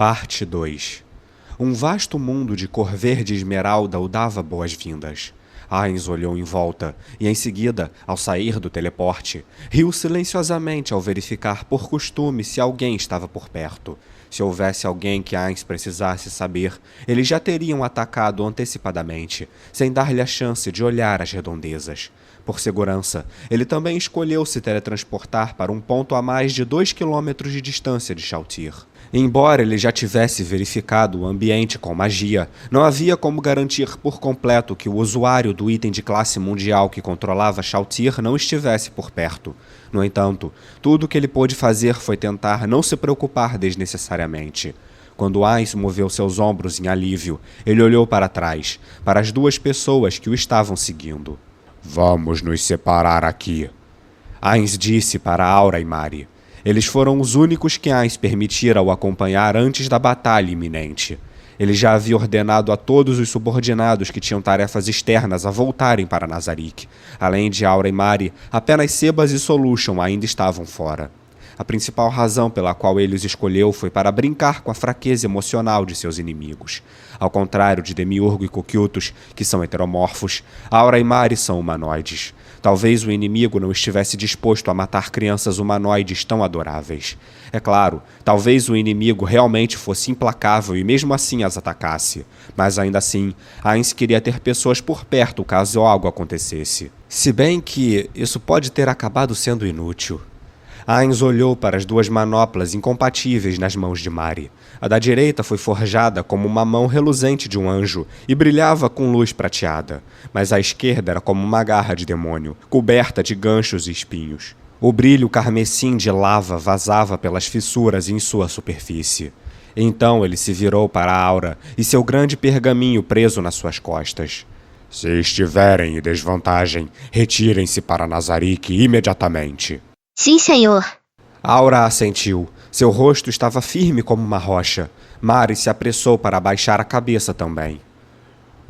Parte 2. Um vasto mundo de cor verde esmeralda o dava boas-vindas. Ainz olhou em volta e, em seguida, ao sair do teleporte, riu silenciosamente ao verificar por costume se alguém estava por perto. Se houvesse alguém que Ainz precisasse saber, eles já teriam atacado antecipadamente, sem dar-lhe a chance de olhar as redondezas. Por segurança, ele também escolheu se teletransportar para um ponto a mais de 2 quilômetros de distância de Shalltear. Embora ele já tivesse verificado o ambiente com magia, não havia como garantir por completo que o usuário do item de classe mundial que controlava Shalltear não estivesse por perto. No entanto, tudo o que ele pôde fazer foi tentar não se preocupar desnecessariamente. Quando Ainz moveu seus ombros em alívio, ele olhou para trás, para as duas pessoas que o estavam seguindo. Vamos nos separar aqui, Ainz disse para Aura e Mari. Eles foram os únicos que Ainz permitira o acompanhar antes da batalha iminente. Ele já havia ordenado a todos os subordinados que tinham tarefas externas a voltarem para Nazarick. Além de Aura e Mari, apenas Sebas e Solution ainda estavam fora. A principal razão pela qual ele os escolheu foi para brincar com a fraqueza emocional de seus inimigos. Ao contrário de Demiurgo e Coquiltos, que são heteromorfos, Aura e Mari são humanoides. Talvez o inimigo não estivesse disposto a matar crianças humanoides tão adoráveis. É claro, talvez o inimigo realmente fosse implacável e mesmo assim as atacasse. Mas ainda assim, Ainz queria ter pessoas por perto caso algo acontecesse. Se bem que isso pode ter acabado sendo inútil. Ainz olhou para as duas manoplas incompatíveis nas mãos de Mari. A da direita foi forjada como uma mão reluzente de um anjo e brilhava com luz prateada, mas a esquerda era como uma garra de demônio, coberta de ganchos e espinhos. O brilho carmesim de lava vazava pelas fissuras em sua superfície. Então ele se virou para a Aura e seu grande pergaminho preso nas suas costas. Se estiverem em desvantagem, retirem-se para Nazarick imediatamente. Sim, senhor. Aura assentiu. Seu rosto estava firme como uma rocha. Mari se apressou para abaixar a cabeça também.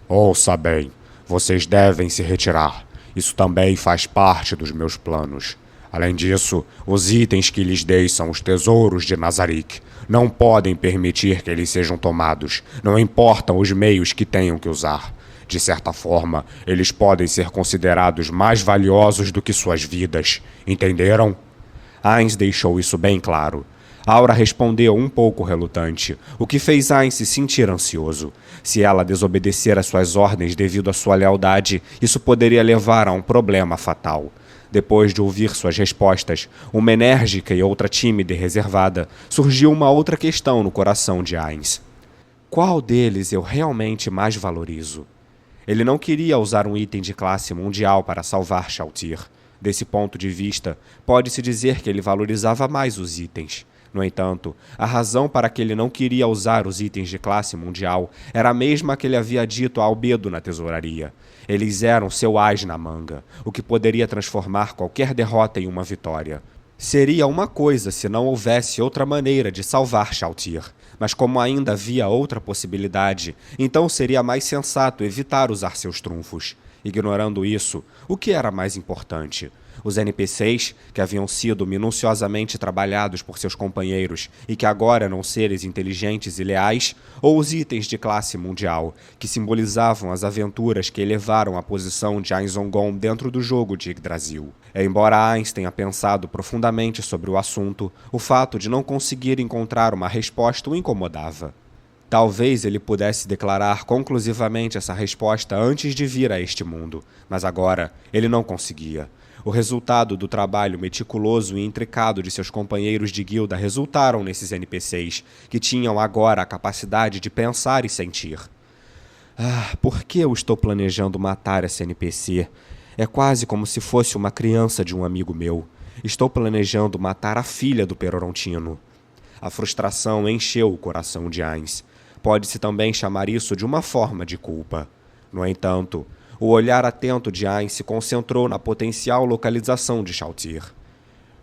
Ouça bem, vocês devem se retirar. Isso também faz parte dos meus planos. Além disso, os itens que lhes dei são os tesouros de Nazarick. Não podem permitir que eles sejam tomados. Não importam os meios que tenham que usar. De certa forma, eles podem ser considerados mais valiosos do que suas vidas. Entenderam? Ainz deixou isso bem claro. Aura respondeu um pouco relutante, o que fez Ainz se sentir ansioso. Se ela desobedecer às suas ordens devido à sua lealdade, isso poderia levar a um problema fatal. Depois de ouvir suas respostas, uma enérgica e outra tímida e reservada, surgiu uma outra questão no coração de Ainz. Qual deles eu realmente mais valorizo? Ele não queria usar um item de classe mundial para salvar Shalltear. Desse ponto de vista, pode-se dizer que ele valorizava mais os itens. No entanto, a razão para que ele não queria usar os itens de classe mundial era a mesma que ele havia dito a Albedo na tesouraria. Eles eram seu as na manga, o que poderia transformar qualquer derrota em uma vitória. Seria uma coisa se não houvesse outra maneira de salvar Shalltear, mas como ainda havia outra possibilidade, então seria mais sensato evitar usar seus trunfos. Ignorando isso, o que era mais importante? Os NPCs, que haviam sido minuciosamente trabalhados por seus companheiros e que agora eram seres inteligentes e leais, ou os itens de classe mundial, que simbolizavam as aventuras que elevaram a posição de Ainz Ongon dentro do jogo de Yggdrasil. Embora Ainz tenha pensado profundamente sobre o assunto, o fato de não conseguir encontrar uma resposta o incomodava. Talvez ele pudesse declarar conclusivamente essa resposta antes de vir a este mundo, mas agora ele não conseguia. O resultado do trabalho meticuloso e intricado de seus companheiros de guilda resultaram nesses NPCs, que tinham agora a capacidade de pensar e sentir. Por que eu estou planejando matar esse NPC? É quase como se fosse uma criança de um amigo meu. Estou planejando matar a filha do Perorontino. A frustração encheu o coração de Ainz. Pode-se também chamar isso de uma forma de culpa. No entanto, o olhar atento de Ainz se concentrou na potencial localização de Shalltear.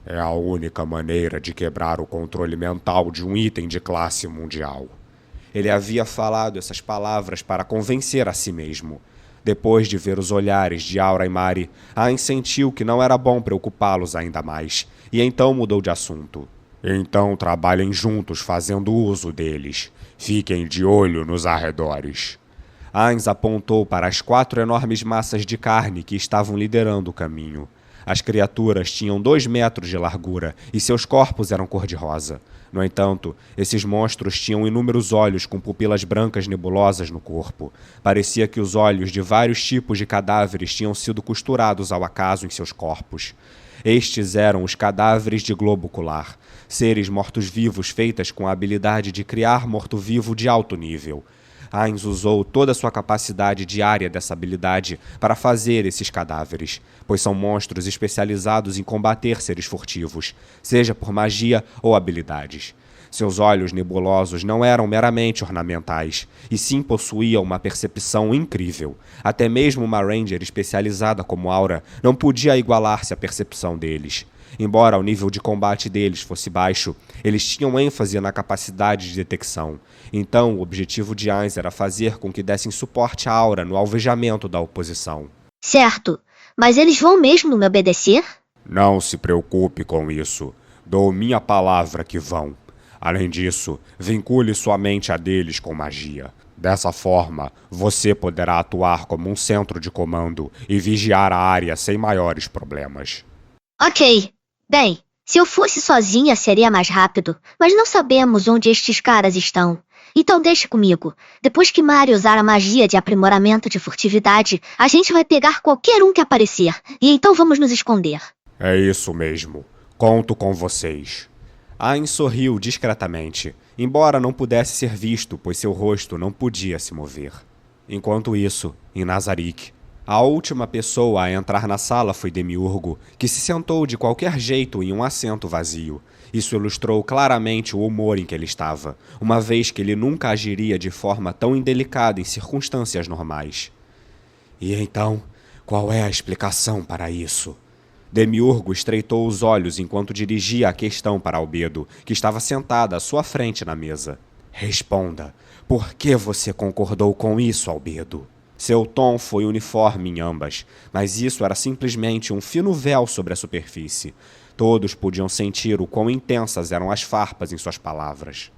É a única maneira de quebrar o controle mental de um item de classe mundial. Ele havia falado essas palavras para convencer a si mesmo. Depois de ver os olhares de Aura e Mari, Ainz sentiu que não era bom preocupá-los ainda mais, e então mudou de assunto. Então trabalhem juntos fazendo uso deles. Fiquem de olho nos arredores. Ainz apontou para as 4 enormes massas de carne que estavam liderando o caminho. As criaturas tinham 2 metros de largura e seus corpos eram cor-de-rosa. No entanto, esses monstros tinham inúmeros olhos com pupilas brancas nebulosas no corpo. Parecia que os olhos de vários tipos de cadáveres tinham sido costurados ao acaso em seus corpos. Estes eram os cadáveres de globo ocular, seres mortos-vivos feitas com a habilidade de criar morto-vivo de alto nível. Ainz usou toda a sua capacidade diária dessa habilidade para fazer esses cadáveres, pois são monstros especializados em combater seres furtivos, seja por magia ou habilidades. Seus olhos nebulosos não eram meramente ornamentais, e sim possuíam uma percepção incrível. Até mesmo uma Ranger especializada como Aura não podia igualar-se à percepção deles. Embora o nível de combate deles fosse baixo, eles tinham ênfase na capacidade de detecção. Então, o objetivo de Ainz era fazer com que dessem suporte à Aura no alvejamento da oposição. Certo, mas eles vão mesmo me obedecer? Não se preocupe com isso. Dou minha palavra que vão. Além disso, vincule sua mente a deles com magia. Dessa forma, você poderá atuar como um centro de comando e vigiar a área sem maiores problemas. Ok. Bem, se eu fosse sozinha seria mais rápido, mas não sabemos onde estes caras estão. Então deixe comigo. Depois que Mari usar a magia de aprimoramento de furtividade, a gente vai pegar qualquer um que aparecer, e então vamos nos esconder. É isso mesmo. Conto com vocês. Ainz sorriu discretamente, embora não pudesse ser visto, pois seu rosto não podia se mover. Enquanto isso, em Nazarick, a última pessoa a entrar na sala foi Demiurgo, que se sentou de qualquer jeito em um assento vazio. Isso ilustrou claramente o humor em que ele estava, uma vez que ele nunca agiria de forma tão indelicada em circunstâncias normais. E então, qual é a explicação para isso? Demiurgo estreitou os olhos enquanto dirigia a questão para Albedo, que estava sentada à sua frente na mesa. Responda, por que você concordou com isso, Albedo? Seu tom foi uniforme em ambas, mas isso era simplesmente um fino véu sobre a superfície. Todos podiam sentir o quão intensas eram as farpas em suas palavras.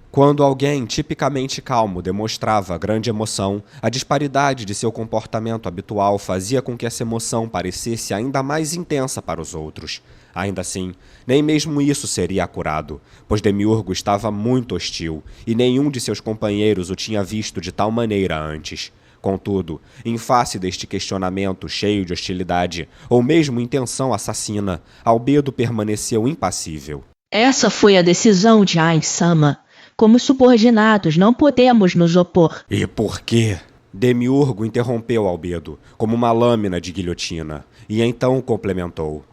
Quando alguém tipicamente calmo demonstrava grande emoção, a disparidade de seu comportamento habitual fazia com que essa emoção parecesse ainda mais intensa para os outros. Ainda assim, nem mesmo isso seria acurado, pois Demiurgo estava muito hostil, e nenhum de seus companheiros o tinha visto de tal maneira antes. Contudo, em face deste questionamento cheio de hostilidade, ou mesmo intenção assassina, Albedo permaneceu impassível. Essa foi a decisão de Ainz-sama. Como subordinados, não podemos nos opor. E por quê? Demiurgo interrompeu Albedo, como uma lâmina de guilhotina, e então complementou.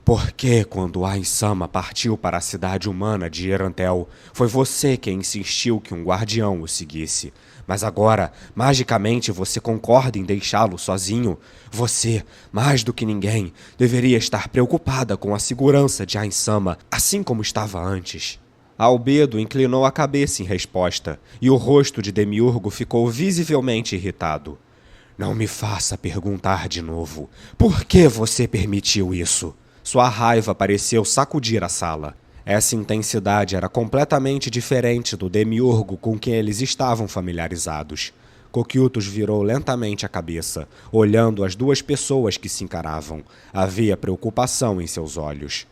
Porque quando Ainz-sama partiu para a cidade humana de Erantel, foi você quem insistiu que um guardião o seguisse. Mas agora, magicamente, você concorda em deixá-lo sozinho? Você, mais do que ninguém, deveria estar preocupada com a segurança de Ainz-sama, assim como estava antes. Albedo inclinou a cabeça em resposta, e o rosto de Demiurgo ficou visivelmente irritado. Não me faça perguntar de novo. Por que você permitiu isso? Sua raiva pareceu sacudir a sala. Essa intensidade era completamente diferente do Demiurgo com quem eles estavam familiarizados. Coquiltos virou lentamente a cabeça, olhando as duas pessoas que se encaravam. Havia preocupação em seus olhos.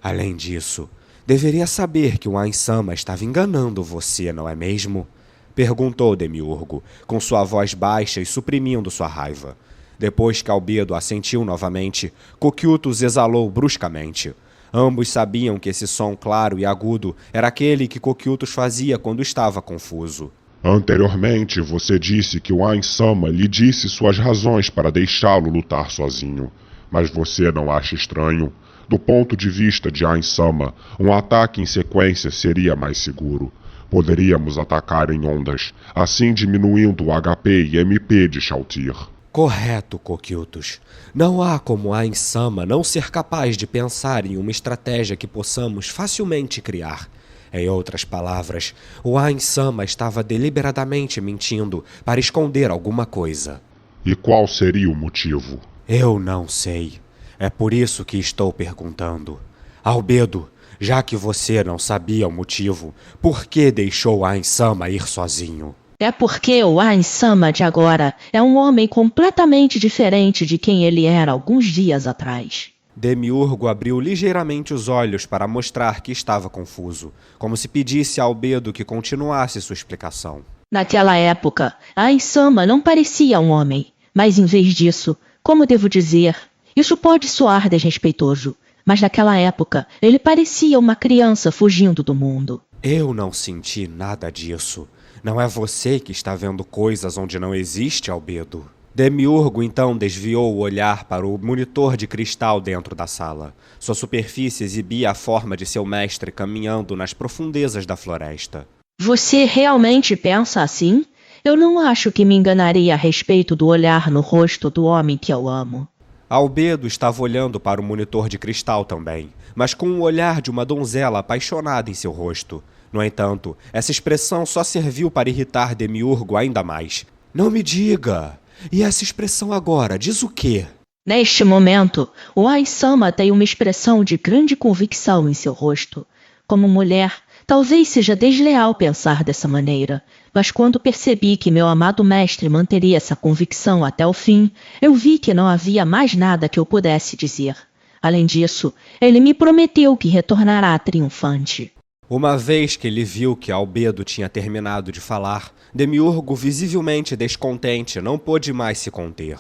Além disso, deveria saber que o Ainz-sama estava enganando você, não é mesmo? Perguntou Demiurgo, com sua voz baixa e suprimindo sua raiva. Depois que Albedo assentiu novamente, Coquiltos exalou bruscamente. Ambos sabiam que esse som claro e agudo era aquele que Coquiltos fazia quando estava confuso. Anteriormente, você disse que o Ainz-sama lhe disse suas razões para deixá-lo lutar sozinho. Mas você não acha estranho? Do ponto de vista de Ainz-sama, um ataque em sequência seria mais seguro. Poderíamos atacar em ondas, assim diminuindo o HP e MP de Shalltear. Correto, Coquiltos. Não há como Ainz-sama não ser capaz de pensar em uma estratégia que possamos facilmente criar. Em outras palavras, o Ainz-sama estava deliberadamente mentindo para esconder alguma coisa. E qual seria o motivo? Eu não sei. É por isso que estou perguntando. Albedo, Já que você não sabia o motivo, por que deixou Ain-sama ir sozinho? É porque o Ain-sama de agora é um homem completamente diferente de quem ele era alguns dias atrás. Demiurgo abriu ligeiramente os olhos para mostrar que estava confuso, como se pedisse a Albedo que continuasse sua explicação. Naquela época, Ain-sama não parecia um homem, mas em vez disso, como devo dizer, isso pode soar desrespeitoso, mas naquela época ele parecia uma criança fugindo do mundo. Eu não senti nada disso. Não é você que está vendo coisas onde não existe, Albedo. Demiurgo então desviou o olhar para o monitor de cristal dentro da sala. Sua superfície exibia a forma de seu mestre caminhando nas profundezas da floresta. Você realmente pensa assim? Eu não acho que me enganaria a respeito do olhar no rosto do homem que eu amo. Albedo estava olhando para o monitor de cristal também, mas com o olhar de uma donzela apaixonada em seu rosto. No entanto, essa expressão só serviu para irritar Demiurgo ainda mais. Não me diga! E essa expressão agora diz o quê? Neste momento, o Ain-sama tem uma expressão de grande convicção em seu rosto. Como mulher, talvez seja desleal pensar dessa maneira, mas quando percebi que meu amado mestre manteria essa convicção até o fim, eu vi que não havia mais nada que eu pudesse dizer. Além disso, ele me prometeu que retornará triunfante. Uma vez que ele viu que Albedo tinha terminado de falar, Demiurgo, visivelmente descontente, não pôde mais se conter.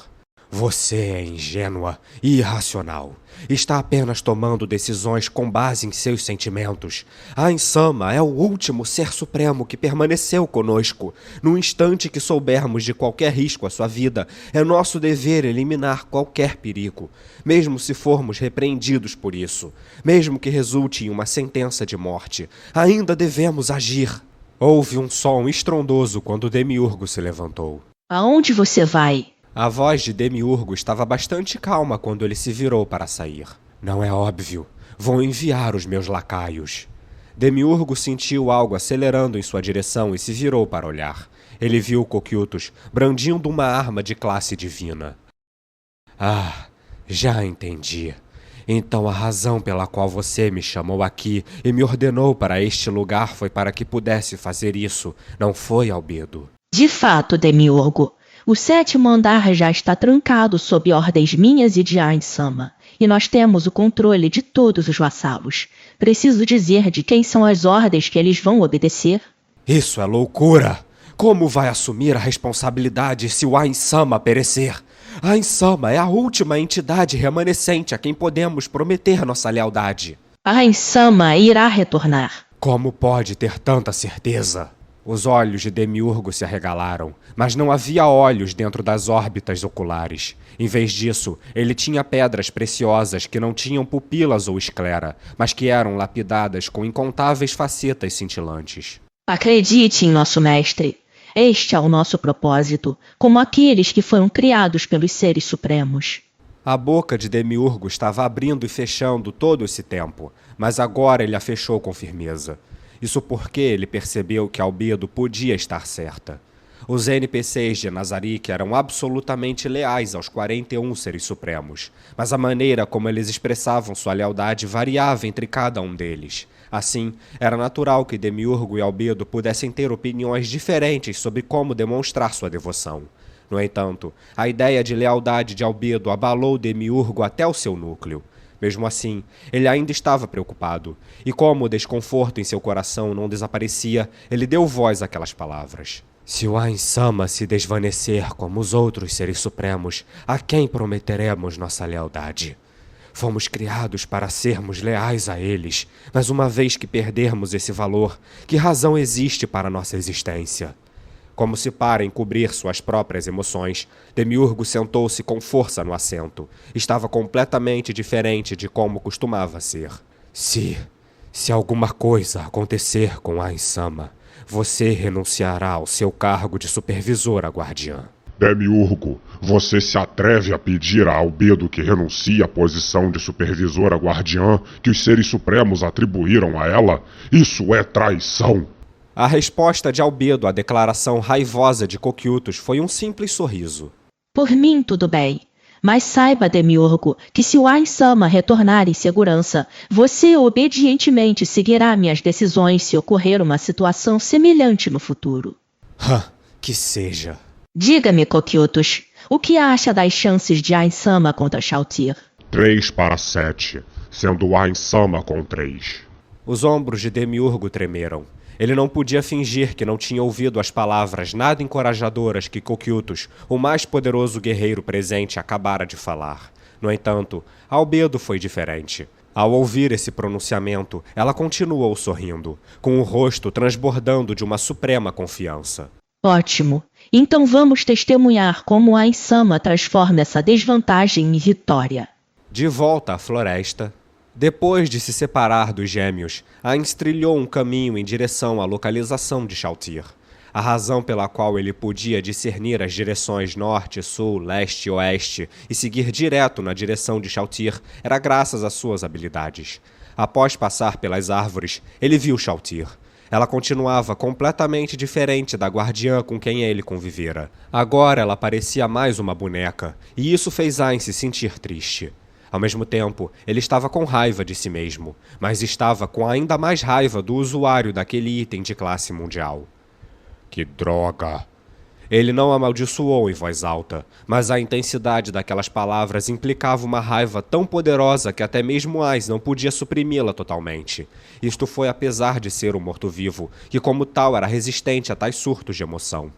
Você é ingênua e irracional. Está apenas tomando decisões com base em seus sentimentos. Ain-sama é o último ser supremo que permaneceu conosco. No instante que soubermos de qualquer risco à sua vida, é nosso dever eliminar qualquer perigo, mesmo se formos repreendidos por isso. Mesmo que resulte em uma sentença de morte, ainda devemos agir. Houve um som estrondoso quando Demiurgo se levantou. Aonde você vai? A voz de Demiurgo estava bastante calma quando ele se virou para sair. Não é óbvio. Vou enviar os meus lacaios. Demiurgo sentiu algo acelerando em sua direção e se virou para olhar. Ele viu Cocytus brandindo uma arma de classe divina. Ah, já entendi. Então a razão pela qual você me chamou aqui e me ordenou para este lugar foi para que pudesse fazer isso, não foi, Albedo? De fato, Demiurgo. O 7º andar já está trancado sob ordens minhas e de Ain-sama, e nós temos o controle de todos os vassalos. Preciso dizer de quem são as ordens que eles vão obedecer? Isso é loucura! Como vai assumir a responsabilidade se o Ain-sama perecer? Ain-sama é a última entidade remanescente a quem podemos prometer nossa lealdade. Ain-sama irá retornar. Como pode ter tanta certeza? Os olhos de Demiurgo se arregalaram, mas não havia olhos dentro das órbitas oculares. Em vez disso, ele tinha pedras preciosas que não tinham pupilas ou esclera, mas que eram lapidadas com incontáveis facetas cintilantes. Acredite em nosso mestre. Este é o nosso propósito, como aqueles que foram criados pelos seres supremos. A boca de Demiurgo estava abrindo e fechando todo esse tempo, mas agora ele a fechou com firmeza. Isso porque ele percebeu que Albedo podia estar certa. Os NPCs de Nazarick eram absolutamente leais aos 41 seres supremos, mas a maneira como eles expressavam sua lealdade variava entre cada um deles. Assim, era natural que Demiurgo e Albedo pudessem ter opiniões diferentes sobre como demonstrar sua devoção. No entanto, a ideia de lealdade de Albedo abalou Demiurgo até o seu núcleo. Mesmo assim, ele ainda estava preocupado, e como o desconforto em seu coração não desaparecia, ele deu voz àquelas palavras. Se o Ain-sama se desvanecer como os outros seres supremos, a quem prometeremos nossa lealdade? Fomos criados para sermos leais a eles, mas uma vez que perdermos esse valor, que razão existe para nossa existência? Como se para encobrir suas próprias emoções, Demiurgo sentou-se com força no assento. Estava completamente diferente de como costumava ser. Se alguma coisa acontecer com Ain-sama, você renunciará ao seu cargo de supervisor à guardiã. Demiurgo, você se atreve a pedir a Albedo que renuncie à posição de supervisora guardiã que os seres supremos atribuíram a ela? Isso é traição! A resposta de Albedo à declaração raivosa de Cocytus foi um simples sorriso. Por mim, tudo bem. Mas saiba, Demiurgo, que se o Ain-sama retornar em segurança, você obedientemente seguirá minhas decisões se ocorrer uma situação semelhante no futuro. Que seja. Diga-me, Coquiotus, o que acha das chances de Ain-sama contra Shalltear? 3-7, sendo Ain-sama com 3. Os ombros de Demiurgo tremeram. Ele não podia fingir que não tinha ouvido as palavras nada encorajadoras que Coquiotus, o mais poderoso guerreiro presente, acabara de falar. No entanto, Albedo foi diferente. Ao ouvir esse pronunciamento, ela continuou sorrindo, com o rosto transbordando de uma suprema confiança. Ótimo. Então vamos testemunhar como Ain-sama transforma essa desvantagem em vitória. De volta à floresta, depois de se separar dos gêmeos, Ainz trilhou um caminho em direção à localização de Shalltear. A razão pela qual ele podia discernir as direções norte, sul, leste e oeste e seguir direto na direção de Shalltear era graças às suas habilidades. Após passar pelas árvores, ele viu Shalltear. Ela continuava completamente diferente da guardiã com quem ele convivera. Agora ela parecia mais uma boneca, e isso fez Ainz se sentir triste. Ao mesmo tempo, ele estava com raiva de si mesmo, mas estava com ainda mais raiva do usuário daquele item de classe mundial. Que droga! Ele não amaldiçoou em voz alta, mas a intensidade daquelas palavras implicava uma raiva tão poderosa que até mesmo Ainz não podia suprimi-la totalmente. Isto foi apesar de ser um morto-vivo, que como tal era resistente a tais surtos de emoção.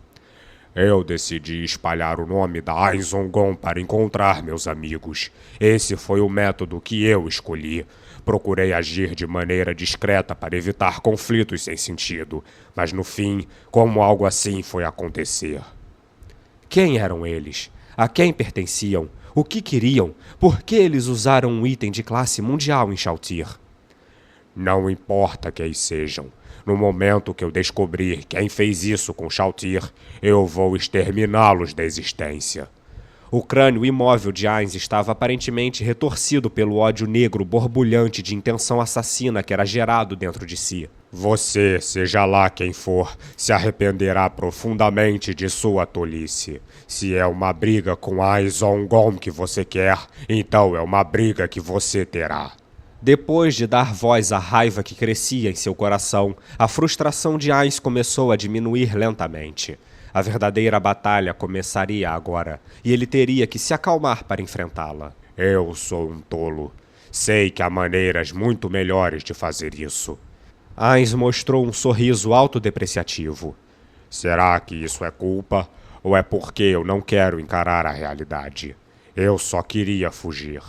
Eu decidi espalhar o nome da Ainzongon para encontrar meus amigos. Esse foi o método que eu escolhi. Procurei agir de maneira discreta para evitar conflitos sem sentido, mas no fim, como algo assim foi acontecer. Quem eram eles? A quem pertenciam? O que queriam? Por que eles usaram um item de classe mundial em Shalltear? Não importa quem sejam. No momento que eu descobrir quem fez isso com Shalltear, eu vou exterminá-los da existência. O crânio imóvel de Ainz estava aparentemente retorcido pelo ódio negro borbulhante de intenção assassina que era gerado dentro de si. Você, seja lá quem for, se arrependerá profundamente de sua tolice. Se é uma briga com Aizongon que você quer, então é uma briga que você terá. Depois de dar voz à raiva que crescia em seu coração, a frustração de Ainz começou a diminuir lentamente. A verdadeira batalha começaria agora, e ele teria que se acalmar para enfrentá-la. Eu sou um tolo. Sei que há maneiras muito melhores de fazer isso. Ainz mostrou um sorriso autodepreciativo. Será que isso é culpa, ou é porque eu não quero encarar a realidade? Eu só queria fugir.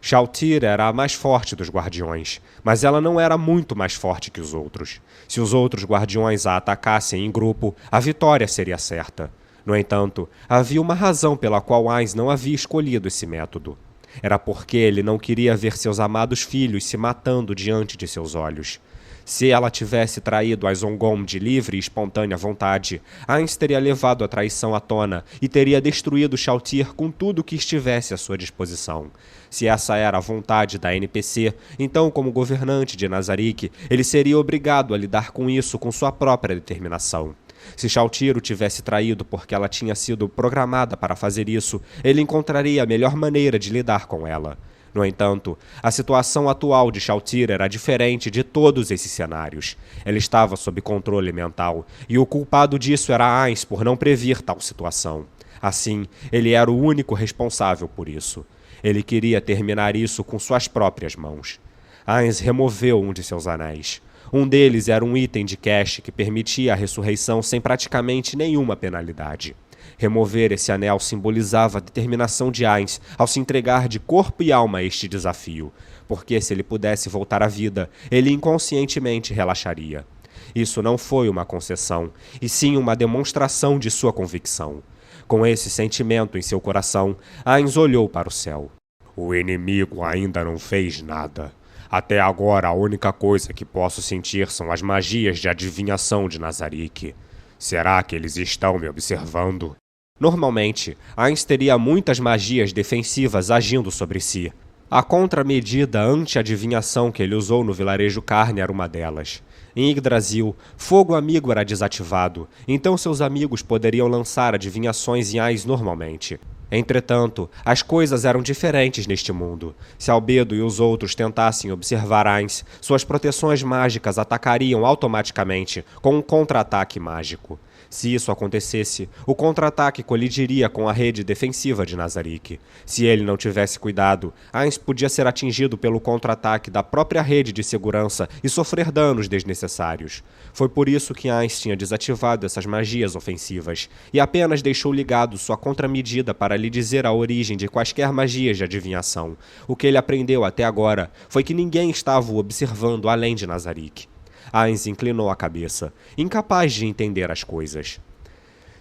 Shalltear era a mais forte dos guardiões, mas ela não era muito mais forte que os outros. Se os outros guardiões a atacassem em grupo, a vitória seria certa. No entanto, havia uma razão pela qual Ainz não havia escolhido esse método. Era porque ele não queria ver seus amados filhos se matando diante de seus olhos. Se ela tivesse traído Aizongon de livre e espontânea vontade, Ainz teria levado a traição à tona e teria destruído Shalltear com tudo que estivesse à sua disposição. Se essa era a vontade da NPC, então, como governante de Nazarick, ele seria obrigado a lidar com isso com sua própria determinação. Se Shalltear o tivesse traído porque ela tinha sido programada para fazer isso, ele encontraria a melhor maneira de lidar com ela. No entanto, a situação atual de Shalltear era diferente de todos esses cenários. Ela estava sob controle mental, e o culpado disso era Ainz por não prever tal situação. Assim, ele era o único responsável por isso. Ele queria terminar isso com suas próprias mãos. Ainz removeu um de seus anéis. Um deles era um item de cache que permitia a ressurreição sem praticamente nenhuma penalidade. Remover esse anel simbolizava a determinação de Ainz ao se entregar de corpo e alma a este desafio, porque se ele pudesse voltar à vida, ele inconscientemente relaxaria. Isso não foi uma concessão, e sim uma demonstração de sua convicção. Com esse sentimento em seu coração, Ainz olhou para o céu. O inimigo ainda não fez nada. Até agora, a única coisa que posso sentir são as magias de adivinhação de Nazarick. Será que eles estão me observando? Normalmente, Ainz teria muitas magias defensivas agindo sobre si. A contramedida anti-adivinhação que ele usou no vilarejo Carne era uma delas. Em Yggdrasil, fogo amigo era desativado, então seus amigos poderiam lançar adivinhações em Ainz normalmente. Entretanto, as coisas eram diferentes neste mundo. Se Albedo e os outros tentassem observar Ainz, suas proteções mágicas atacariam automaticamente com um contra-ataque mágico. Se isso acontecesse, o contra-ataque colidiria com a rede defensiva de Nazarick. Se ele não tivesse cuidado, Ainz podia ser atingido pelo contra-ataque da própria rede de segurança e sofrer danos desnecessários. Foi por isso que Ainz tinha desativado essas magias ofensivas e apenas deixou ligado sua contramedida para lhe dizer a origem de quaisquer magias de adivinhação. O que ele aprendeu até agora foi que ninguém estava o observando além de Nazarick. Ainz inclinou a cabeça, incapaz de entender as coisas.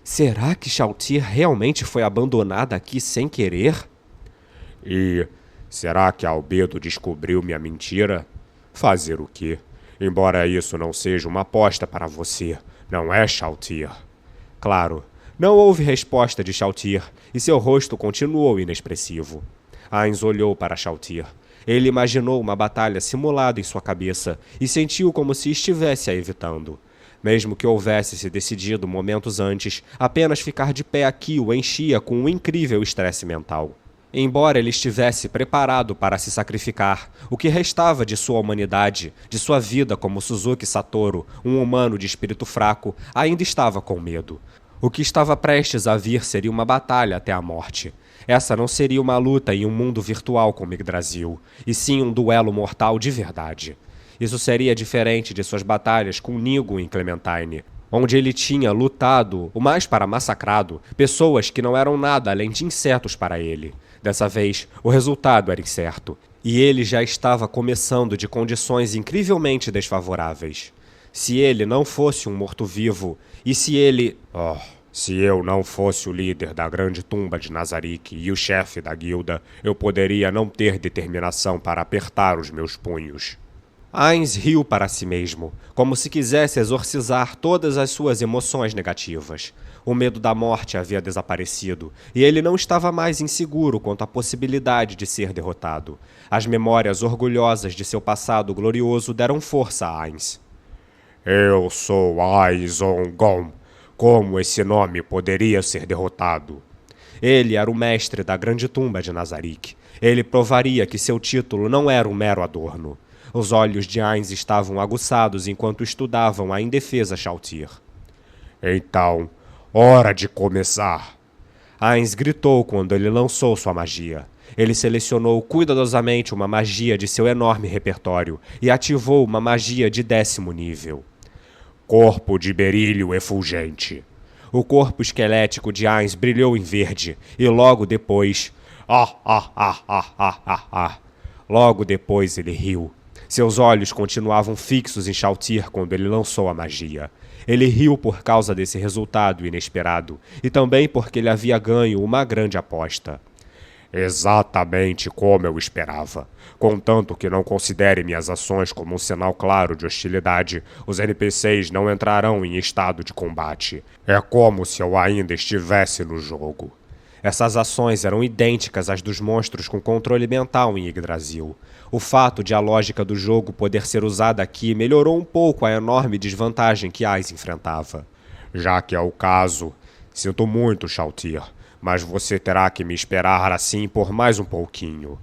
Será que Shalltear realmente foi abandonada aqui sem querer? E será que Albedo descobriu minha mentira? Fazer o quê? Embora isso não seja uma aposta para você, não é, Shalltear? Claro, não houve resposta de Shalltear e seu rosto continuou inexpressivo. Ainz olhou para Shalltear. Ele imaginou uma batalha simulada em sua cabeça e sentiu como se estivesse a evitando. Mesmo que houvesse se decidido momentos antes, apenas ficar de pé aqui o enchia com um incrível estresse mental. Embora ele estivesse preparado para se sacrificar, o que restava de sua humanidade, de sua vida como Suzuki Satoru, um humano de espírito fraco, ainda estava com medo. O que estava prestes a vir seria uma batalha até a morte. Essa não seria uma luta em um mundo virtual como Yggdrasil, e sim um duelo mortal de verdade. Isso seria diferente de suas batalhas com Nigo em Clementine, onde ele tinha lutado, o mais para massacrado, pessoas que não eram nada além de insetos para ele. Dessa vez, o resultado era incerto, e ele já estava começando de condições incrivelmente desfavoráveis. Se ele não fosse um morto-vivo, e se ele... Se eu não fosse o líder da grande tumba de Nazarick e o chefe da guilda, eu poderia não ter determinação para apertar os meus punhos. Ainz riu para si mesmo, como se quisesse exorcizar todas as suas emoções negativas. O medo da morte havia desaparecido, e ele não estava mais inseguro quanto à possibilidade de ser derrotado. As memórias orgulhosas de seu passado glorioso deram força a Ainz. Eu sou Aizongom. Como esse nome poderia ser derrotado? Ele era o mestre da grande tumba de Nazarick. Ele provaria que seu título não era um mero adorno. Os olhos de Ainz estavam aguçados enquanto estudavam a indefesa Shalltear. Então, hora de começar! Ainz gritou quando ele lançou sua magia. Ele selecionou cuidadosamente uma magia de seu enorme repertório e ativou uma magia de 10º nível. Corpo de berílio efulgente. O corpo esquelético de Ainz brilhou em verde, e logo depois... Logo depois ele riu. Seus olhos continuavam fixos em Shalltear quando ele lançou a magia. Ele riu por causa desse resultado inesperado, e também porque ele havia ganho uma grande aposta. Exatamente como eu esperava. Contanto que não considere minhas ações como um sinal claro de hostilidade, os NPCs não entrarão em estado de combate. É como se eu ainda estivesse no jogo. Essas ações eram idênticas às dos monstros com controle mental em Yggdrasil. O fato de a lógica do jogo poder ser usada aqui melhorou um pouco a enorme desvantagem que Ainz enfrentava. Já que é o caso, sinto muito, Shalltear, mas você terá que me esperar assim por mais um pouquinho.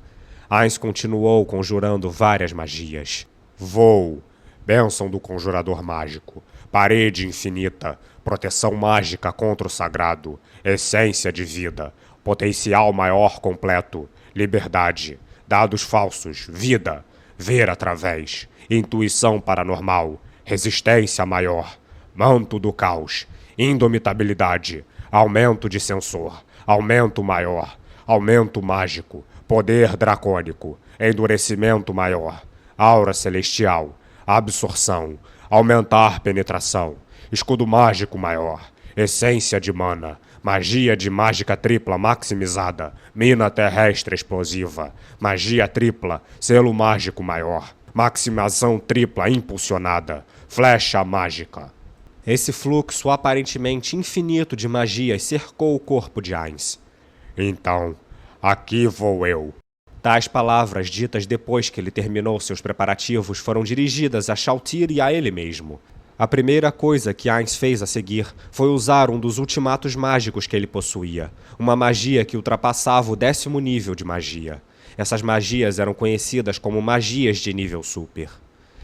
Ainz continuou conjurando várias magias. Voo, bênção do conjurador mágico, parede infinita, proteção mágica contra o sagrado, essência de vida, potencial maior completo, liberdade, dados falsos, vida, ver através, intuição paranormal, resistência maior, manto do caos, indomitabilidade, aumento de sensor, aumento maior, aumento mágico, poder dracônico, endurecimento maior, aura celestial, absorção, aumentar penetração, escudo mágico maior, essência de mana, magia de mágica tripla maximizada, mina terrestre explosiva, magia tripla, selo mágico maior, maximização tripla impulsionada, flecha mágica. Esse fluxo aparentemente infinito de magias cercou o corpo de Ainz. Então, aqui vou eu. Tais palavras ditas depois que ele terminou seus preparativos foram dirigidas a Shalltear e a ele mesmo. A primeira coisa que Ainz fez a seguir foi usar um dos ultimatos mágicos que ele possuía, uma magia que ultrapassava o 10º nível de magia. Essas magias eram conhecidas como magias de nível super.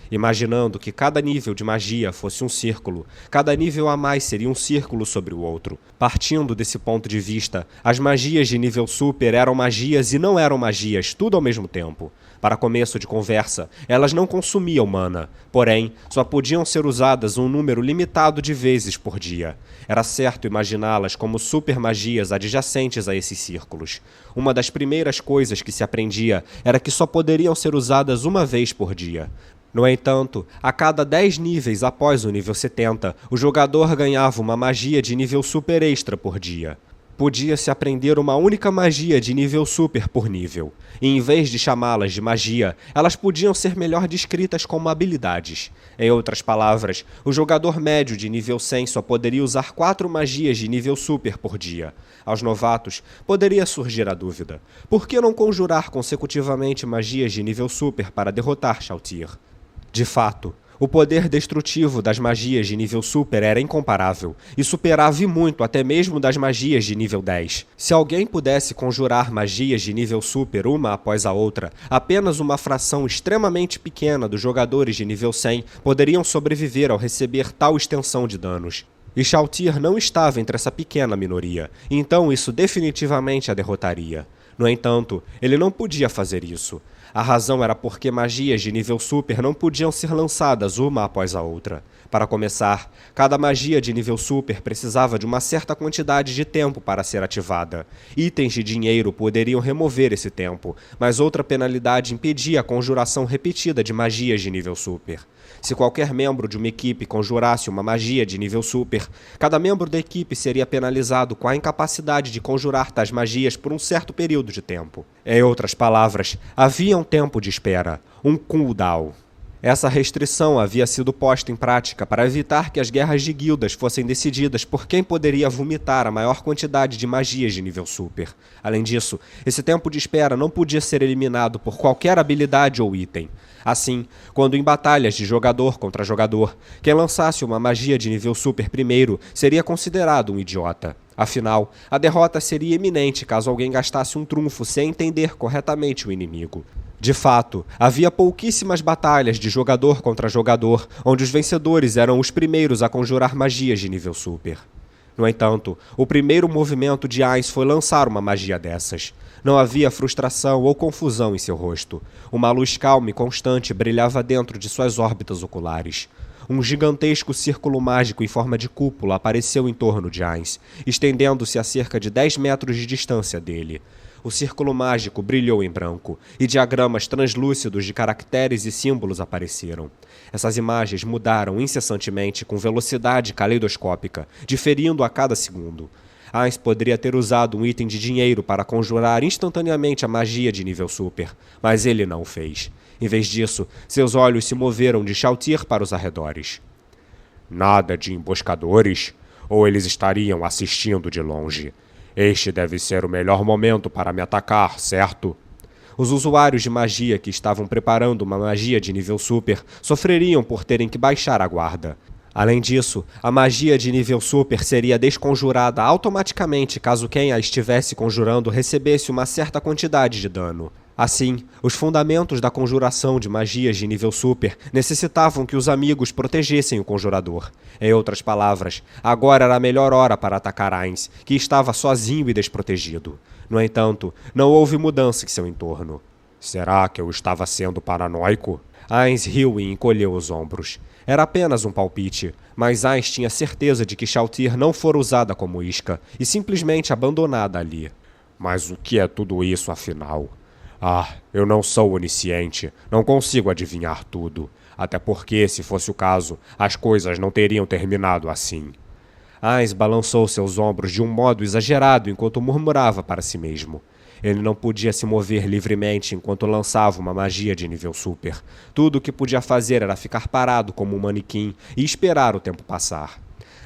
Imaginando que cada nível de magia fosse um círculo, cada nível a mais seria um círculo sobre o outro. Partindo desse ponto de vista, as magias de nível super eram magias e não eram magias, tudo ao mesmo tempo. Para começo de conversa, elas não consumiam mana, porém, só podiam ser usadas um número limitado de vezes por dia. Era certo imaginá-las como super magias adjacentes a esses círculos. Uma das primeiras coisas que se aprendia era que só poderiam ser usadas uma vez por dia. No entanto, a cada 10 níveis após o nível 70, o jogador ganhava uma magia de nível super extra por dia. Podia-se aprender uma única magia de nível super por nível, e em vez de chamá-las de magia, elas podiam ser melhor descritas como habilidades. Em outras palavras, o jogador médio de nível 100 só poderia usar 4 magias de nível super por dia. Aos novatos, poderia surgir a dúvida: por que não conjurar consecutivamente magias de nível super para derrotar Shalltear? De fato, o poder destrutivo das magias de nível super era incomparável, e superava muito até mesmo das magias de nível 10. Se alguém pudesse conjurar magias de nível super uma após a outra, apenas uma fração extremamente pequena dos jogadores de nível 100 poderiam sobreviver ao receber tal extensão de danos. E Shalltear não estava entre essa pequena minoria, então isso definitivamente a derrotaria. No entanto, ele não podia fazer isso. A razão era porque magias de nível super não podiam ser lançadas uma após a outra. Para começar, cada magia de nível super precisava de uma certa quantidade de tempo para ser ativada. Itens de dinheiro poderiam remover esse tempo, mas outra penalidade impedia a conjuração repetida de magias de nível super. Se qualquer membro de uma equipe conjurasse uma magia de nível super, cada membro da equipe seria penalizado com a incapacidade de conjurar tais magias por um certo período de tempo. Em outras palavras, havia um tempo de espera, um cooldown. Essa restrição havia sido posta em prática para evitar que as guerras de guildas fossem decididas por quem poderia vomitar a maior quantidade de magias de nível super. Além disso, esse tempo de espera não podia ser eliminado por qualquer habilidade ou item. Assim, quando em batalhas de jogador contra jogador, quem lançasse uma magia de nível super primeiro seria considerado um idiota. Afinal, a derrota seria iminente caso alguém gastasse um trunfo sem entender corretamente o inimigo. De fato, havia pouquíssimas batalhas de jogador contra jogador, onde os vencedores eram os primeiros a conjurar magias de nível super. No entanto, o primeiro movimento de Ainz foi lançar uma magia dessas. Não havia frustração ou confusão em seu rosto. Uma luz calma e constante brilhava dentro de suas órbitas oculares. Um gigantesco círculo mágico em forma de cúpula apareceu em torno de Ainz, estendendo-se a cerca de 10 metros de distância dele. O círculo mágico brilhou em branco, e diagramas translúcidos de caracteres e símbolos apareceram. Essas imagens mudaram incessantemente com velocidade caleidoscópica, diferindo a cada segundo. Ainz poderia ter usado um item de dinheiro para conjurar instantaneamente a magia de nível super, mas ele não o fez. Em vez disso, seus olhos se moveram de Shalltear para os arredores. Nada de emboscadores? Ou eles estariam assistindo de longe? Este deve ser o melhor momento para me atacar, certo? Os usuários de magia que estavam preparando uma magia de nível super sofreriam por terem que baixar a guarda. Além disso, a magia de nível super seria desconjurada automaticamente caso quem a estivesse conjurando recebesse uma certa quantidade de dano. Assim, os fundamentos da conjuração de magias de nível super necessitavam que os amigos protegessem o conjurador. Em outras palavras, agora era a melhor hora para atacar Ainz, que estava sozinho e desprotegido. No entanto, não houve mudança em seu entorno. Será que eu estava sendo paranoico? Ainz riu e encolheu os ombros. Era apenas um palpite, mas Ainz tinha certeza de que Shalltear não fora usada como isca, e simplesmente abandonada ali. Mas o que é tudo isso, afinal? Eu não sou onisciente, não consigo adivinhar tudo. Até porque, se fosse o caso, as coisas não teriam terminado assim. Ainz balançou seus ombros de um modo exagerado enquanto murmurava para si mesmo. Ele não podia se mover livremente enquanto lançava uma magia de nível super. Tudo o que podia fazer era ficar parado como um manequim e esperar o tempo passar.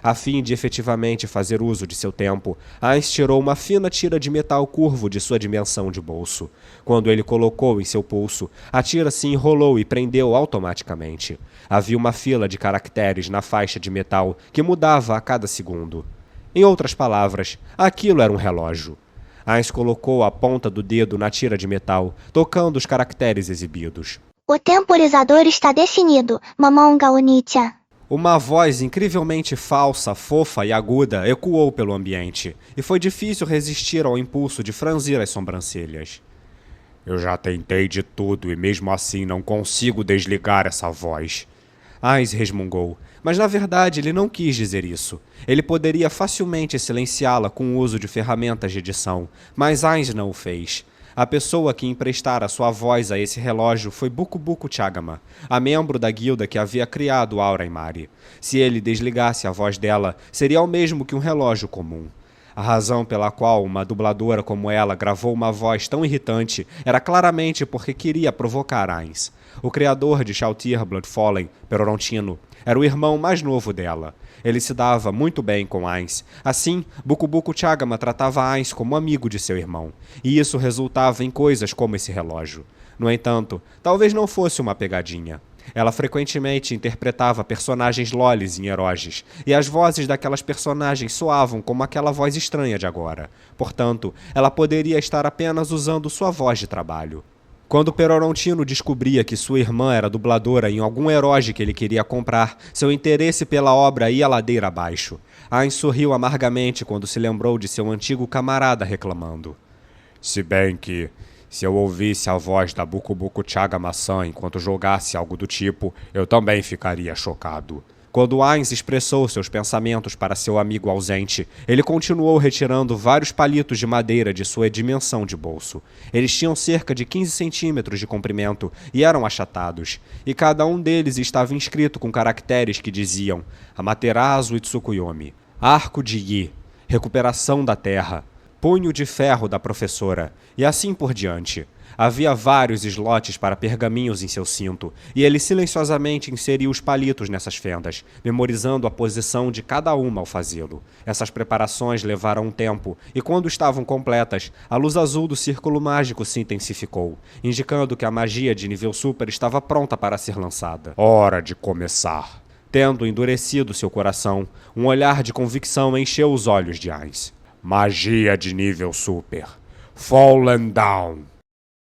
A fim de efetivamente fazer uso de seu tempo, Ainz tirou uma fina tira de metal curvo de sua dimensão de bolso. Quando ele colocou em seu pulso, a tira se enrolou e prendeu automaticamente. Havia uma fila de caracteres na faixa de metal que mudava a cada segundo. Em outras palavras, aquilo era um relógio. Ainz colocou a ponta do dedo na tira de metal, tocando os caracteres exibidos. O temporizador está definido, Mamonga Onitia. Uma voz incrivelmente falsa, fofa e aguda ecoou pelo ambiente, e foi difícil resistir ao impulso de franzir as sobrancelhas. Eu já tentei de tudo e mesmo assim não consigo desligar essa voz. Ainz resmungou, mas na verdade ele não quis dizer isso. Ele poderia facilmente silenciá-la com o uso de ferramentas de edição, mas Ainz não o fez. A pessoa que emprestara sua voz a esse relógio foi Bukubuku Chagama, a membro da guilda que havia criado Aura Imari. Se ele desligasse a voz dela, seria o mesmo que um relógio comum. A razão pela qual uma dubladora como ela gravou uma voz tão irritante era claramente porque queria provocar Ainz. O criador de Shalltear Bloodfallen, Perorontino, era o irmão mais novo dela. Ele se dava muito bem com Ainz. Assim, Bukubuku Chagama tratava Ainz como amigo de seu irmão. E isso resultava em coisas como esse relógio. No entanto, talvez não fosse uma pegadinha. Ela frequentemente interpretava personagens lolis em Eroges, e as vozes daquelas personagens soavam como aquela voz estranha de agora. Portanto, ela poderia estar apenas usando sua voz de trabalho. Quando Perorontino descobria que sua irmã era dubladora em algum Eroge que ele queria comprar, seu interesse pela obra ia ladeira abaixo. Ainz sorriu amargamente quando se lembrou de seu antigo camarada reclamando. Se bem que, se eu ouvisse a voz da Bukubuku Chagama-san enquanto jogasse algo do tipo, eu também ficaria chocado. Quando Ainz expressou seus pensamentos para seu amigo ausente, ele continuou retirando vários palitos de madeira de sua dimensão de bolso. Eles tinham cerca de 15 centímetros de comprimento e eram achatados, e cada um deles estava inscrito com caracteres que diziam Amaterasu Itsukuyomi, Arco de Yi, Recuperação da Terra, Punho de Ferro da Professora, e assim por diante. Havia vários slots para pergaminhos em seu cinto, e ele silenciosamente inseriu os palitos nessas fendas, memorizando a posição de cada uma ao fazê-lo. Essas preparações levaram um tempo, e quando estavam completas, a luz azul do círculo mágico se intensificou, indicando que a magia de nível super estava pronta para ser lançada. Hora de começar. Tendo endurecido seu coração, um olhar de convicção encheu os olhos de Ainz. Magia de nível super. Fallen Down.